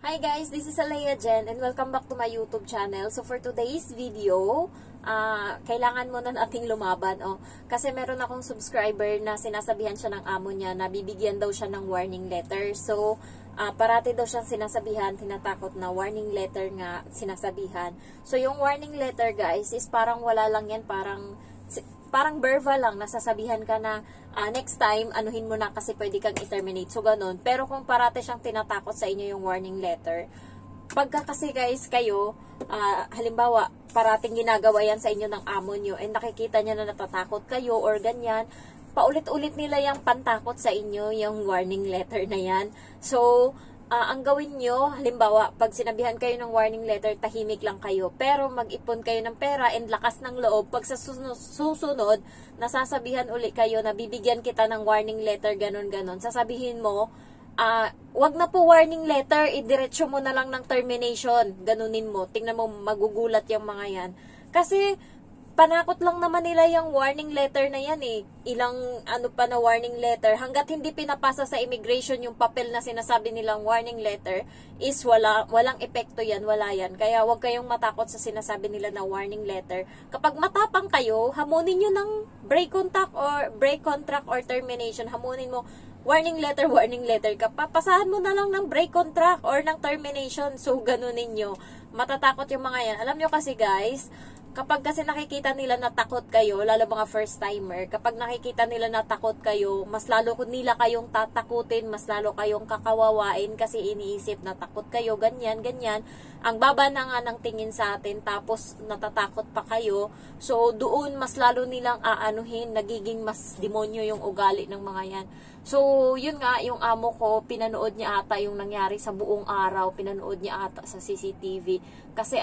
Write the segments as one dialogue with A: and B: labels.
A: Hi guys, this is Alea Jen and welcome back to my YouTube channel. So for today's video, kailangan muna nating lumaban. Kasi meron akong subscriber na sinasabihan siya ng amo niya na bibigyan daw siya ng warning letter. So parati daw siyang sinasabihan, tinatakot na warning letter nga sinasabihan. So yung warning letter guys is parang wala lang yan, parang verbal lang, nasasabihan ka na next time, anuhin mo na kasi pwede kang i-terminate. So, ganun. Pero kung parate siyang tinatakot sa inyo yung warning letter, pagka kasi guys kayo, halimbawa, parating ginagawa yan sa inyo ng amo nyo and nakikita niya na natatakot kayo or ganyan, paulit-ulit nila yung pantakot sa inyo, yung warning letter na yan. So, ang gawin nyo, halimbawa, pag sinabihan kayo ng warning letter, tahimik lang kayo. Pero mag-ipon kayo ng pera and lakas ng loob. Pag sa susunod, nasasabihan uli kayo na bibigyan kita ng warning letter, ganun-ganon. Sasabihin mo, wag na po warning letter, idiretso mo na lang ng termination. Ganunin mo. Tingnan mo, magugulat yung mga yan. Kasi, panakot lang naman nila yung warning letter na yan eh. Ilang pa na warning letter. Hanggat hindi pinapasa sa immigration yung papel na sinasabi nilang warning letter, is walang epekto yan, wala yan. Kaya huwag kayong matakot sa sinasabi nila na warning letter. Kapag matapang kayo, hamunin nyo ng break contract or termination. Hamunin mo, warning letter ka. Papasahan mo na lang ng break contract or ng termination. So, ganunin nyo. Matatakot yung mga yan. Alam nyo kasi guys, kapag kasi nakikita nila na takot kayo, lalo mga first timer, kapag nakikita nila na takot kayo, mas lalo nila kayong tatakutin, mas lalo kayong kakawawain kasi iniisip na takot kayo, ganyan. Ang baba na nga ng tingin sa atin, tapos natatakot pa kayo. So, doon mas lalo nilang aanuhin, nagiging mas demonyo yung ugali ng mga yan. So, yun nga, yung amo ko, pinanood niya ata yung nangyari sa buong araw, pinanood niya ata sa CCTV. Kasi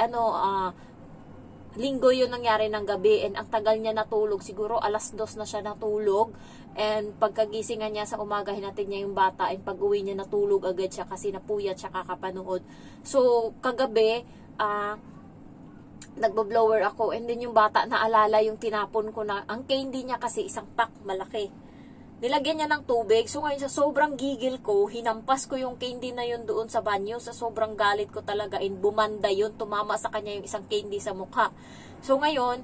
A: linggo yun nangyari ng gabi and ang tagal niya natulog. Siguro 2:00 na siya natulog and pagkagisingan niya sa umaga hinatid niya yung bata and pag uwi niya natulog agad siya kasi napuyat siya kakapanood. So kagabi nagbo-blower ako and then yung bata naalala yung tinapon ko na ang candy niya kasi isang pack malaki. Nilagyan niya ng tubig. So ngayon sa sobrang gigil ko, hinampas ko yung candy na yun doon sa banyo. Sa sobrang galit ko talaga, and bumanda yun. Tumama sa kanya yung isang candy sa mukha. So ngayon,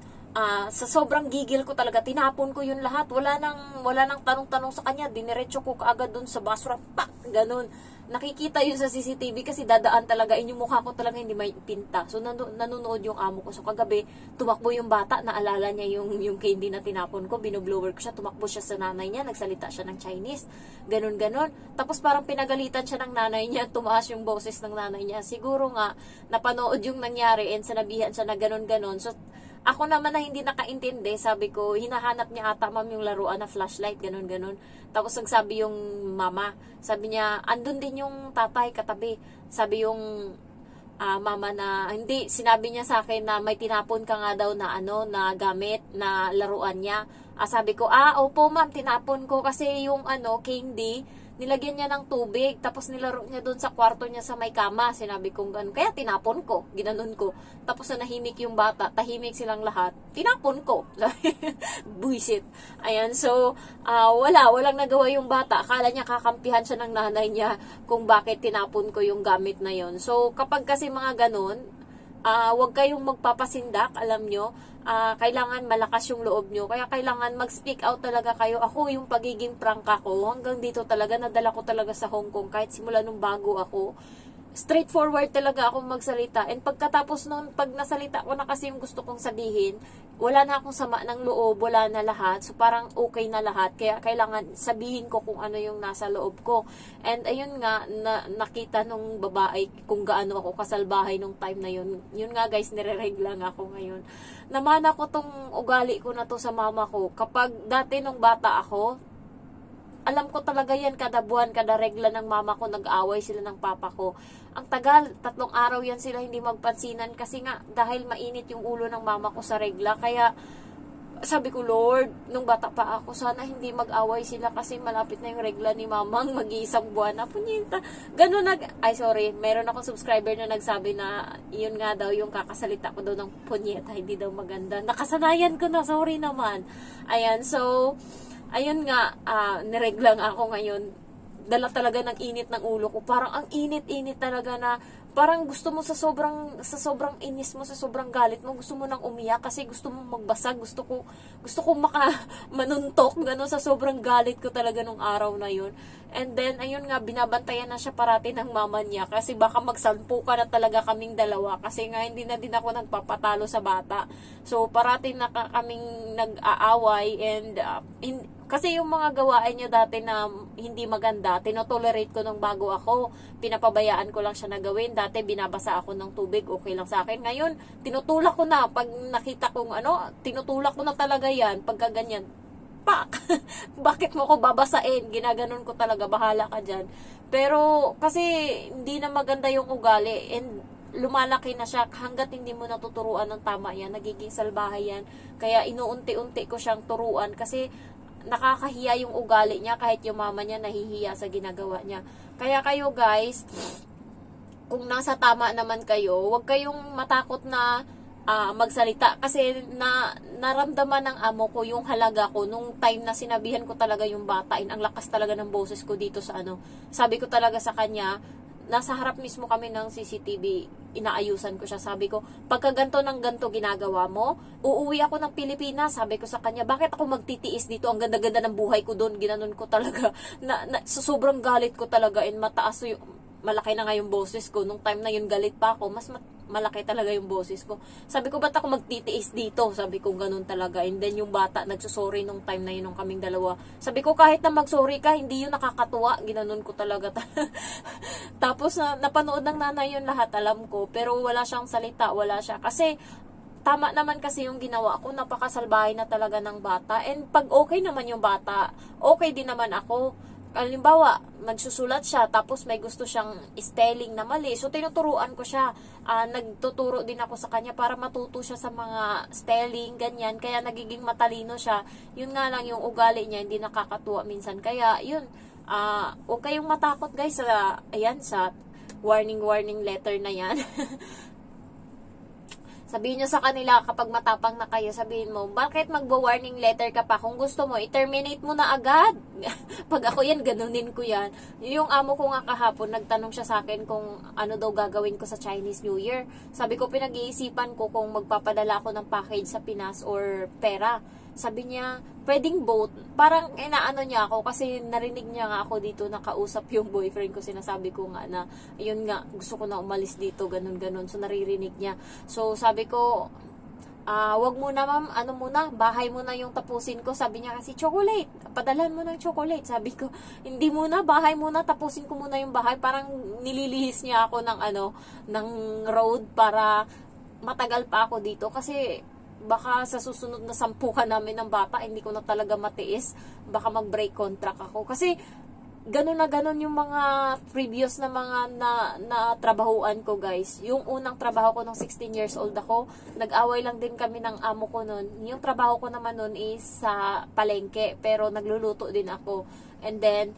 A: sa sobrang gigil ko talaga, tinapon ko yun lahat. Wala nang tanong-tanong sa kanya. Diniretso ko kaagad doon sa basura. Pak! Ganun. Nakikita yun sa CCTV kasi dadaan talaga. Yung mukha ko talaga hindi may pinta. So nanonood yung amo ko. So kagabi, tumakbo yung bata. Naalala niya yung candy na tinapon ko. Binoblower ko siya. Tumakbo siya sa nanay niya. Nagsalita siya ng Chinese. Ganon. Tapos parang pinagalitan siya ng nanay niya. Tumaas yung boses ng nanay niya. Siguro nga, napanood yung nangyari and sinabihan siya na ganon. So, ako naman na hindi nakaintindi, sabi ko, hinahanap niya ata ma'am yung laruan na flashlight, ganon. Tapos nagsabi yung mama, sabi niya, andun din yung tatay katabi. Sabi yung mama na, hindi, sinabi niya sa akin na may tinapon ka nga daw na na gamit, na laruan niya. Sabi ko, opo ma'am, tinapon ko kasi yung candy, nilagyan niya ng tubig, tapos nilaro niya doon sa kwarto niya sa may kama. Sinabi kong ganun. Kaya tinapon ko. Ginanon ko. Tapos na nahimik yung bata, tahimik silang lahat. Tinapon ko. Buisit. Ayan, so, walang nagawa yung bata. Akala niya kakampihan siya ng nanay niya kung bakit tinapon ko yung gamit na yon. So, kapag kasi mga ganun, huwag kayong magpapasindak, alam nyo, kailangan malakas yung loob nyo, kaya kailangan mag-speak out talaga kayo. Ako, yung pagiging prangka ko, hanggang dito talaga, nadala ko talaga sa Hong Kong, kahit simula nung bago ako, straightforward talaga akong magsalita. And pagkatapos nun, pag nasalita ko na kasi yung gusto kong sabihin, wala na akong sama ng loob, wala na lahat. So parang okay na lahat. Kaya kailangan sabihin ko kung ano yung nasa loob ko. And ayun nga, nakita nung babae kung gaano ako kasalbahay nung time na yun. Yun nga guys, nire-regla nga ako ngayon. Namana ko tong ugali ko na to sa mama ko. Kapag dati nung bata ako, alam ko talaga yan, kada buwan, kada regla ng mama ko, nag-away sila ng papa ko. Ang tagal, 3 araw yan sila hindi magpansinan kasi nga, dahil mainit yung ulo ng mama ko sa regla. Kaya, sabi ko, Lord, nung bata pa ako, sana hindi mag-away sila kasi malapit na yung regla ni mamang mag-iisang buwan na. Punyenta. Ganun meron akong subscriber na nagsabi na, yun nga daw, yung kakasalita ko daw ng punyeta, hindi daw maganda. Nakasanayan ko na, sorry naman. Ayan, so, ayun nga, nireglang ako ngayon. dala talaga ng init ng ulo ko. Parang ang init-init talaga na parang gusto mo sa sobrang inis mo, sa sobrang galit mo, gusto mo nang umiyak kasi gusto mo magbasag, gusto ko manuntok gano'n sa sobrang galit ko talaga nung araw na yun. And then ayun nga, binabantayan na siya parati ng mama niya kasi baka magsampu ka na talaga kaming dalawa kasi nga hindi na din ako nagpapatalo sa bata. So parati na kaming nag-aaway and kasi yung mga gawain niya dati na hindi maganda, tinotolerate ko nung bago ako. Pinapabayaan ko lang siya na gawin. Dati binabasa ako ng tubig, okay lang sa akin. Ngayon, tinutulak ko na. Pag nakita kong tinutulak ko na talaga yan. Pagka ganyan, pak! Bakit mo ko babasain? Ginaganon ko talaga, bahala ka dyan. Pero, kasi hindi na maganda yung ugali. And lumalaki na siya hanggat hindi mo natuturuan ng tama yan. Nagiging salbahay yan. Kaya inuunti-unti ko siyang turuan kasi nakakahiya yung ugali niya kahit yung mama niya nahihiya sa ginagawa niya. Kaya kayo guys, kung nasa tama naman kayo, huwag kayong matakot na magsalita kasi naramdaman ng amo ko yung halaga ko nung time na sinabihan ko talaga yung bata. Ang lakas talaga ng boses ko dito sa sabi ko talaga sa kanya, nasa harap mismo kami ng CCTV, inaayusan ko siya. Sabi ko, pagka ganto ng ganto ginagawa mo, uuwi ako ng Pilipinas. Sabi ko sa kanya, bakit ako magtitiis dito? Ang ganda-ganda ng buhay ko doon. Ginanon ko talaga. Sobrang galit ko talaga. And mataas yung, malaki na nga yung boses ko. Nung time na yun, galit pa ako. Mas malaki talaga yung boses ko. Sabi ko, ba't ako magtitiis dito? Sabi ko, ganun talaga. And then yung bata, nagsusorry nung time na yun, nung kaming dalawa. Sabi ko, kahit na magsorry ka, hindi yun nakakatuwa. Ginanon ko talaga. Tapos, napanood ng nanay yun lahat, alam ko. Pero wala siyang salita, wala siya. Kasi, tama naman kasi yung ginawa ko, napakasalbahay na talaga ng bata. And pag okay naman yung bata, okay din naman ako. Halimbawa, nagsusulat siya, tapos may gusto siyang spelling na mali. So, tinuturuan ko siya. Nagtuturo din ako sa kanya para matuto siya sa mga spelling, ganyan. Kaya nagiging matalino siya. Yun nga lang yung ugali niya, hindi nakakatuwa minsan. Kaya, yun, huwag kayong matakot guys sa warning letter na yan. Sabihin nyo sa kanila kapag matapang na kayo, sabihin mo, bakit magbo-warning letter ka pa? Kung gusto mo, i-terminate mo na agad. Pag ako yan, ganunin ko yan. Yung amo ko nga kahapon, nagtanong siya sa akin kung ano daw gagawin ko sa Chinese New Year. Sabi ko, pinag-iisipan ko kung magpapadala ako ng package sa Pinas or pera. Sabi niya, pwedeng both. Parang inaano niya ako kasi narinig niya nga ako dito nakausap yung boyfriend ko. Sinasabi ko nga na, yun nga, gusto ko na umalis dito, ganun-ganun. So, naririnig niya. So, sabi ko, wag muna ma'am, bahay muna yung tapusin ko. Sabi niya kasi, chocolate. Padalan mo ng chocolate. Sabi ko, hindi muna, bahay muna, tapusin ko muna yung bahay. Parang nililihis niya ako ng road para matagal pa ako dito. Kasi, baka sa susunod na 10 ka namin ng bata, hindi ko na talaga matiis. Baka mag-break contract ako. Kasi, ganun na ganun yung mga previous na mga na trabahuan ko guys. Yung unang trabaho ko nung 16 years old ako, nag-away lang din kami ng amo ko nun. Yung trabaho ko naman nun is sa palengke, pero nagluluto din ako. And then,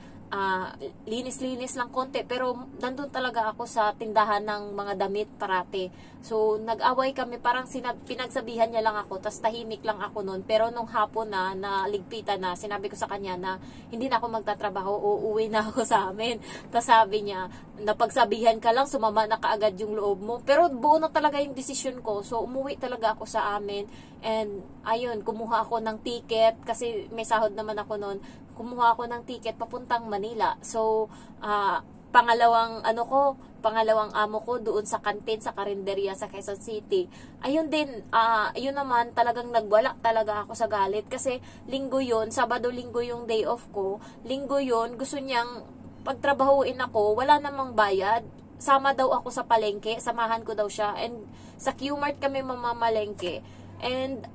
A: linis-linis lang konti, pero nandun talaga ako sa tindahan ng mga damit parati. So, nag-away kami, parang pinagsabihan niya lang ako, tas tahimik lang ako nun. Pero nung hapon na ligpitan na, sinabi ko sa kanya na hindi na ako magtatrabaho, uuwi na ako sa amin. Tas sabi niya, napagsabihan ka lang, sumama na kaagad yung loob mo. Pero buo na talaga yung desisyon ko, so umuwi talaga ako sa amin. And ayun, kumuha ako ng ticket, kasi may sahod naman ako nun. Kumuha ako ng ticket papuntang Manila. So, pangalawang amo ko doon sa kantin, sa karinderya sa Quezon City. Ayun din, ayun naman, talagang nagwala talaga ako sa galit. Kasi linggo yun, Sabado-Linggo yung day off ko. Linggo yun, gusto niyang pagtrabahuin ako, wala namang bayad. Sama daw ako sa palengke, samahan ko daw siya. And sa Q-Mart kami mamamalengke. And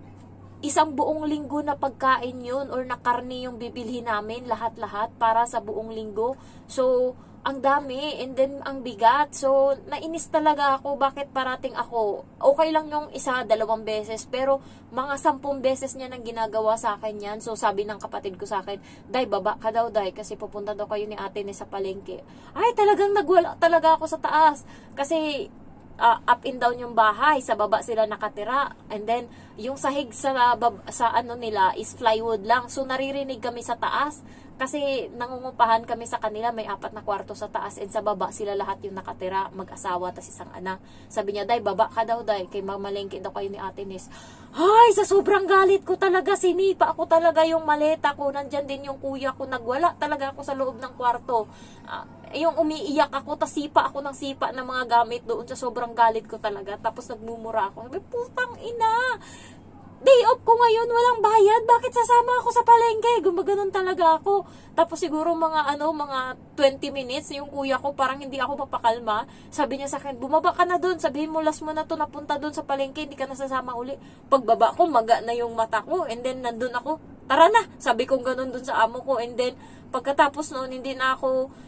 A: isang buong linggo na pagkain yun or na karne yung bibilhin namin, lahat-lahat para sa buong linggo. So, ang dami, and then ang bigat. So, nainis talaga ako, bakit parating ako. Okay lang yung 1-2 beses, pero mga 10 beses niya nang ginagawa sa akin yan. So, sabi ng kapatid ko sa akin, Day, baba ka daw, Day, kasi pupunta daw kayo ni ate ni sa palengke. Ay, talagang nagwala talaga ako sa taas. Kasi, up and down yung bahay. Sa baba sila nakatira. And then, yung sahig sa ano nila is plywood lang. So, naririnig kami sa taas. Kasi nangungupahan kami sa kanila, may 4 na kwarto sa taas and sa baba sila lahat yung nakatira, mag-asawa tas isang anak. Sabi niya, "Day, baba ka daw, Day, kay mamalengke daw kayo ni Ate Nes." Ay, sa sobrang galit ko talaga, sinipa ako talaga yung maleta ko. Nandyan din yung kuya ko, nagwala talaga ako sa loob ng kwarto. Yung umiiyak ako, tas sipa ako ng sipa ng mga gamit doon sa sobrang galit ko talaga. Tapos nagmumura ako. Sabi, putang ina! Day off ko ngayon, walang bayad. Bakit sasama ako sa palengke? Gumaganon talaga ako. Tapos siguro mga 20 minutes, yung kuya ko parang hindi ako mapakalma. Sabi niya sa akin, "Bumaba ka na doon. Sabihin mo last mo na to napunta doon sa palengke, hindi ka nasasama uli." Pagbaba ko, maga na yung mata ko. And then nandun ako, "Tara na." Sabi kong ganun doon sa amo ko. And then pagkatapos noon, hindi na ako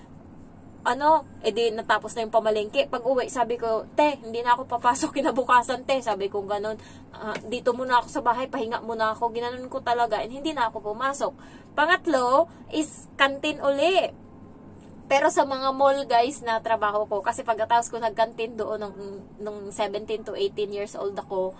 A: edi natapos na yung pamalengke. Pag uwi, sabi ko, "Te, hindi na ako papasok kinabukasan, te." Sabi ko ganun, "Dito muna ako sa bahay, pahinga muna ako." Ginanon ko talaga, and hindi na ako pumasok. Pangatlo is kantin uli. Pero sa mga mall, guys, na trabaho ko, kasi pagkatapos ko nagkantin doon nung 17 to 18 years old ako,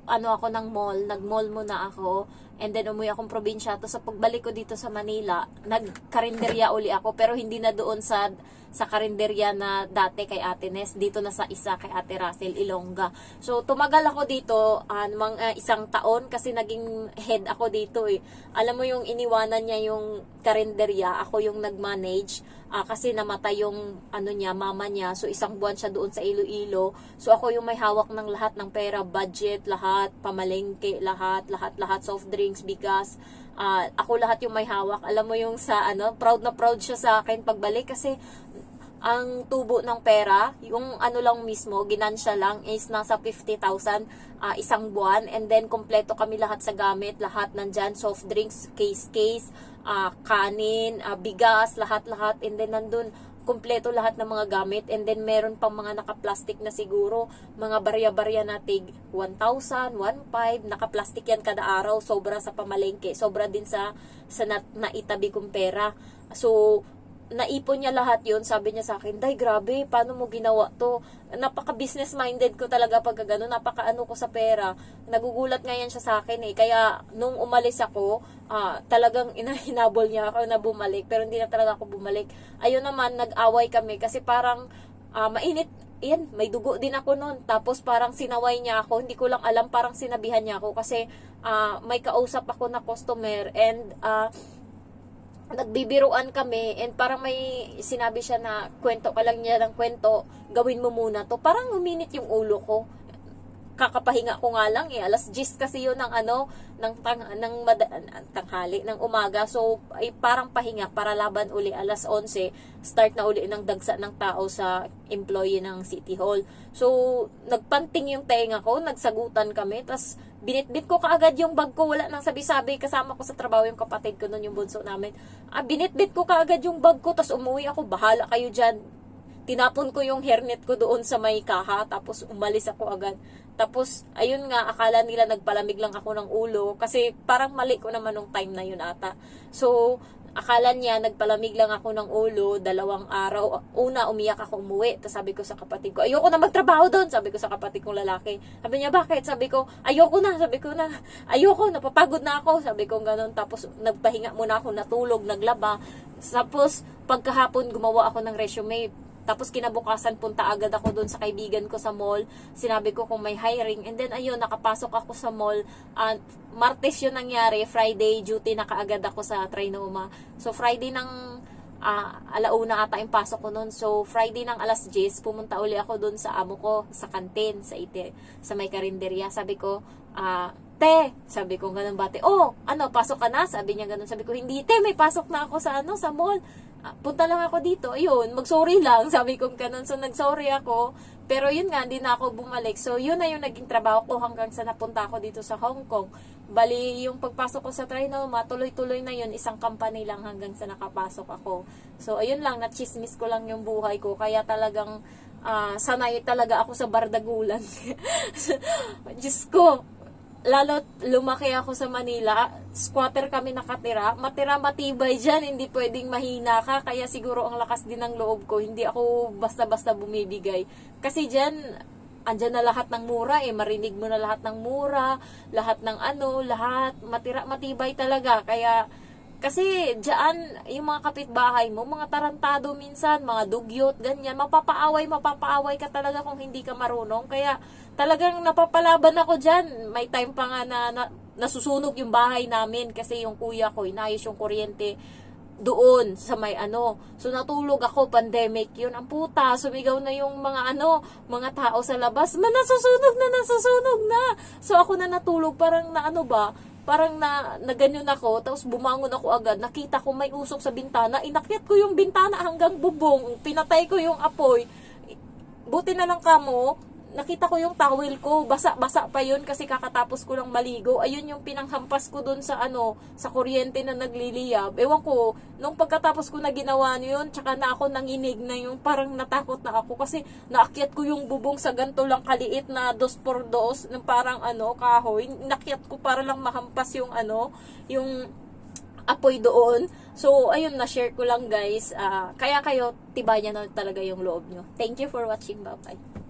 A: ako ng mall, nag-mall muna ako, and then umuwi akong probinsya. To sa pagbalik ko dito sa Manila, nag-karinderya uli ako, pero hindi na doon sa karinderya na dati kay Ate Nes, dito na sa isa kay Ate Russell, Ilongga. So tumagal ako dito mga 1 taon kasi naging head ako dito eh. Alam mo yung iniwanan niya yung karinderya, ako yung nag-manage. Kasi namatay yung mama niya. So, 1 buwan siya doon sa Iloilo. So, ako yung may hawak ng lahat ng pera, budget, lahat, pamalengke, lahat, soft drinks, bigas. Ako lahat yung may hawak. Alam mo yung proud na proud siya sa akin pagbalik kasi ang tubo ng pera, yung lang mismo, ginansya lang, is nasa 50,000 isang buwan. And then, kompleto kami lahat sa gamit, lahat nandyan, soft drinks, case, kanin, bigas, lahat. And then, nandun, kompleto lahat ng mga gamit. And then, meron pang mga naka-plastic na siguro, mga barya-barya na tig 1,000, 1,500, naka-plastic yan kada araw, sobra sa pamalengke, sobra din sa naitabi kong pera. So, naipon niya lahat yun. Sabi niya sa akin, "Day, grabe, paano mo ginawa to?" Napaka-business minded ko talaga pag gano'n, napaka-ano ko sa pera. Nagugulat nga yan siya sa akin eh. Kaya, nung umalis ako, talagang hinabol niya ako na bumalik, pero hindi na talaga ako bumalik. Ayun naman, nag-away kami kasi parang mainit. Yan, may dugo din ako noon. Tapos parang sinaway niya ako, hindi ko lang alam, parang sinabihan niya ako kasi may kausap ako na customer and nagbibiruan kami and parang may sinabi siya na kwento ka lang niya ng kwento, gawin mo muna to. Parang uminit yung ulo ko. Kakapahinga ko nga lang eh. Alas 10 kasi yun ng tanghali, ng umaga. So, ay parang pahinga para laban uli. Alas 11, start na uli ng dagsa ng tao sa employee ng City Hall. So, nagpanting yung tenga ko, nagsagutan kami, tas binitbit ko kaagad yung bag ko, wala nang sabi-sabi, kasama ko sa trabaho yung kapatid ko nun, yung bunso namin. Binitbit ko kaagad yung bag ko, tas umuwi ako, "Bahala kayo dyan." Tinapon ko yung hairnet ko doon sa may kaha, tapos umalis ako agad. Tapos, ayun nga, akala nila nagpalamig lang ako ng ulo, kasi parang mali ko naman nung time na yun ata. So, akala niya, nagpalamig lang ako ng ulo, 2 araw. Una, umiyak ako, umuwi. Tapos sabi ko sa kapatid ko, "Ayoko na magtrabaho doon." Sabi ko sa kapatid kong lalaki. Sabi niya, "Bakit?" Sabi ko, "Ayoko na." Sabi ko na, "Ayoko, napapagod na ako." Sabi ko ganun. Tapos nagpahinga muna ako, natulog, naglaba. Tapos pagkahapon, gumawa ako ng resume. Tapos kinabukasan, punta agad ako doon sa kaibigan ko sa mall. Sinabi ko kung may hiring. And then ayun, nakapasok ako sa mall. Martes yun nangyari. Friday, duty na kaagad ako sa Trinoma. So Friday ng alauna ata yung pasok ko noon. So Friday ng alas 10, pumunta uli ako doon sa amo ko, sa kantin, sa may karinderya. Sabi ko, "Te," sabi ko ganun bate, "Oh, pasok ka na?" Sabi niya ganun. Sabi ko, "Hindi, te, may pasok na ako sa mall. Punta lang ako dito." Ayun, mag-sorry lang. Sabi ko ganun. So, nag-sorry ako. Pero yun nga, hindi na ako bumalik. So, yun na yung naging trabaho ko hanggang sa napunta ako dito sa Hong Kong. Bali, yung pagpasok ko sa Trinoma, tuloy-tuloy na yun. Isang company lang hanggang sa nakapasok ako. So, ayun lang, na-chismis ko lang yung buhay ko. Kaya talagang sanay talaga ako sa bardagulan. Diyos ko, lalo lumaki ako sa Manila, squatter kami nakatira, matira matibay dyan, hindi pwedeng mahina ka, kaya siguro ang lakas din ng loob ko, hindi ako basta-basta bumibigay. Kasi dyan, andyan na lahat ng mura marinig mo na lahat ng mura, lahat ng lahat, matira matibay talaga, kaya, kasi dyan, yung mga kapitbahay mo, mga tarantado minsan, mga dugyot, ganyan, mapapaaway ka talaga kung hindi ka marunong, kaya, talagang napapalaban ako dyan. May time pa nga na nasusunog yung bahay namin kasi yung kuya ko, inayos yung kuryente doon sa may So natulog ako, pandemic yun. Ang puta, sumigaw na yung mga mga tao sa labas. Nasusunog na. So ako na natulog, parang parang na ganyan ako, tapos bumangon ako agad, nakita ko may usok sa bintana, inakyat ko yung bintana hanggang bubong, pinatay ko yung apoy. Buti na lang kamo, nakita ko yung towel ko, basa-basa pa yun kasi kakatapos ko lang maligo. Ayun yung pinanghampas ko dun sa sa kuryente na nagliliyab. Ewan ko, nung pagkatapos ko na ginawa yun, tsaka na ako nanginig na yung parang natakot na ako kasi naakyat ko yung bubong sa ganito lang kaliit na 2x2, ng parang kahoy. Nakyat ko para lang mahampas yung yung apoy doon. So, ayun, na-share ko lang guys. Kaya kayo, tibayan na talaga yung loob nyo. Thank you for watching. Bye-bye.